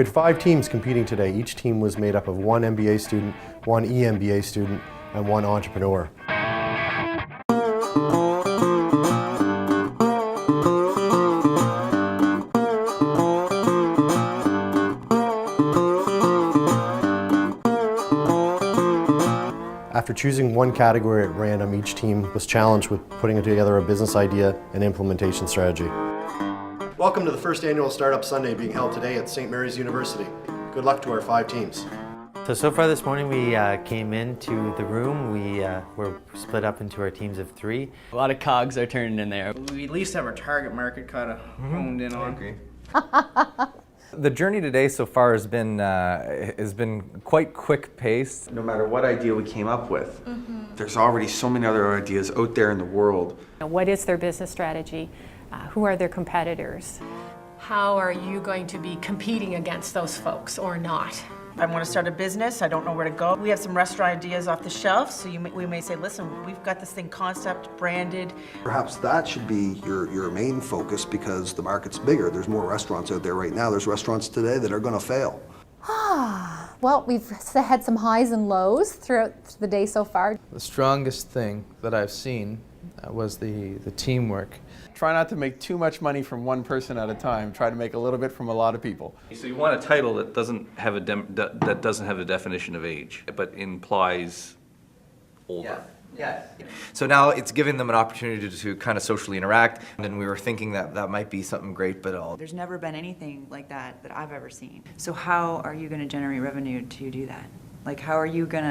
We had 5 teams competing today. Each team was made up of 1 MBA student, 1 EMBA student, and 1 entrepreneur. After choosing one category at random, each team was challenged with putting together a business idea and implementation strategy. Welcome to the first annual Startup Sunday being held today at St. Mary's University. Good luck to our 5 teams. So far this morning we came into the room. We were split up into our teams of 3. A lot of cogs are turning in there. We at least have our target market kind of honed in on. I agree. The journey today so far has been quite quick-paced. No matter what idea we came up with, there's already so many other ideas out there in the world. What is their business strategy? Who are their competitors? How are you going to be competing against those folks or not? I want to start a business, I don't know where to go. We have some restaurant ideas off the shelf, so we may say, listen, we've got this thing concept, branded. Perhaps that should be your main focus because the market's bigger. There's more restaurants out there right now. There's restaurants today that are going to fail. Well, we've had some highs and lows throughout the day so far. The strongest thing that I've seen was the teamwork. Try not to make too much money from one person at a time. Try to make a little bit from a lot of people. So you want a title that doesn't have a definition of age, but implies older. Yes. So now it's giving them an opportunity to kind of socially interact, and we were thinking that might be something great, but there's never been anything like that I've ever seen. So how are you going to generate revenue to do that? Like, how are you going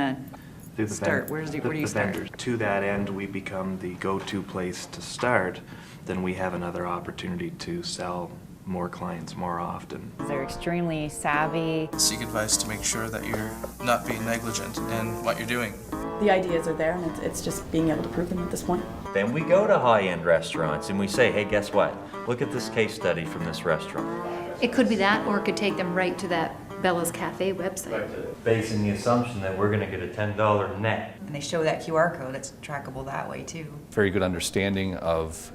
to start? Where do you start? To that end, we become the go-to place to start. Then we have another opportunity to sell more clients more often. They're extremely savvy. Seek advice to make sure that you're not being negligent in what you're doing. The ideas are there, and it's just being able to prove them at this point. Then we go to high-end restaurants and we say, hey, guess what? Look at this case study from this restaurant. It could be that, or it could take them right to that Bella's Cafe website. Basing the assumption that we're going to get a $10 net. And they show that QR code, it's trackable that way too. Very good understanding of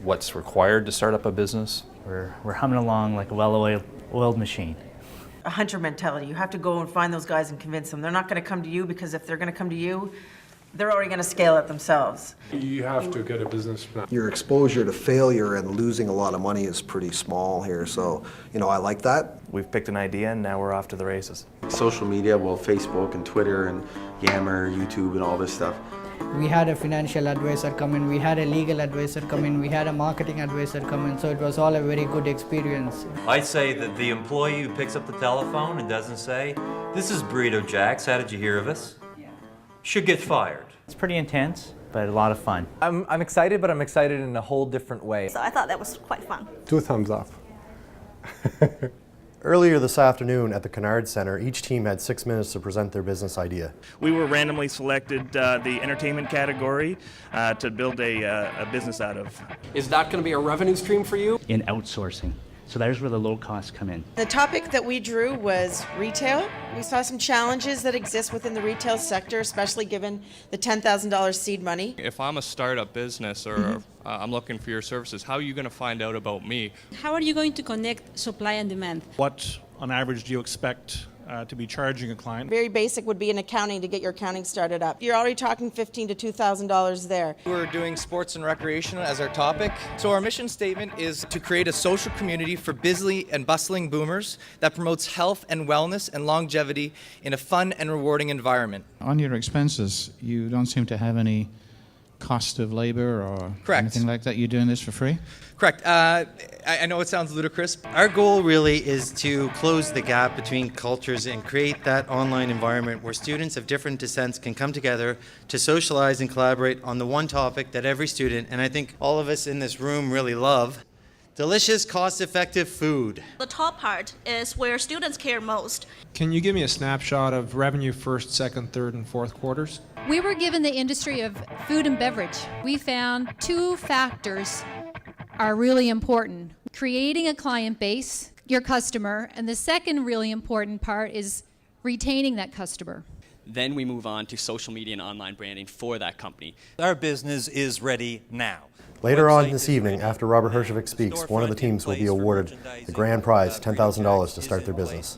what's required to start up a business. We're humming along like a well-oiled machine. A hunter mentality. You have to go and find those guys and convince them. They're not going to come to you because if they're going to come to you, they're already going to scale it themselves. You have to get a business plan. Your exposure to failure and losing a lot of money is pretty small here, so, I like that. We've picked an idea and now we're off to the races. Social media, well, Facebook and Twitter and Yammer, YouTube and all this stuff. We had a financial advisor come in, we had a legal advisor come in, we had a marketing advisor come in, so it was all a very good experience. I say that the employee who picks up the telephone and doesn't say, this is Burrito Jack's, how did you hear of us? Should get fired. It's pretty intense, but a lot of fun. I'm excited, but I'm excited in a whole different way. So I thought that was quite fun. 2 thumbs up. Earlier this afternoon at the Kennard Center, each team had 6 minutes to present their business idea. We were randomly selected the entertainment category to build a business out of. Is that going to be a revenue stream for you? In outsourcing. So there's where the low costs come in. The topic that we drew was retail. We saw some challenges that exist within the retail sector, especially given the $10,000 seed money. If I'm a startup business or I'm looking for your services, how are you going to find out about me? How are you going to connect supply and demand? What, on average, do you expect to be charging a client? Very basic would be in accounting to get your accounting started up. You're already talking $1,500 to $2,000 there. We're doing sports and recreation as our topic. So our mission statement is to create a social community for busy and bustling boomers that promotes health and wellness and longevity in a fun and rewarding environment. On your expenses, you don't seem to have any cost of labor or anything like that? You're doing this for free? Correct. I know it sounds ludicrous. Our goal really is to close the gap between cultures and create that online environment where students of different descents can come together to socialize and collaborate on the one topic that every student, and I think all of us in this room really love, delicious, cost-effective food. The top part is where students care most. Can you give me a snapshot of revenue first, second, third, and fourth quarters? We were given the industry of food and beverage. We found 2 factors are really important. Creating a client base, your customer, and the second really important part is retaining that customer. Then we move on to social media and online branding for that company. Our business is ready now. Later on this evening, after Robert Herjavec speaks, one of the teams will be awarded the grand prize, $10,000 to start their business.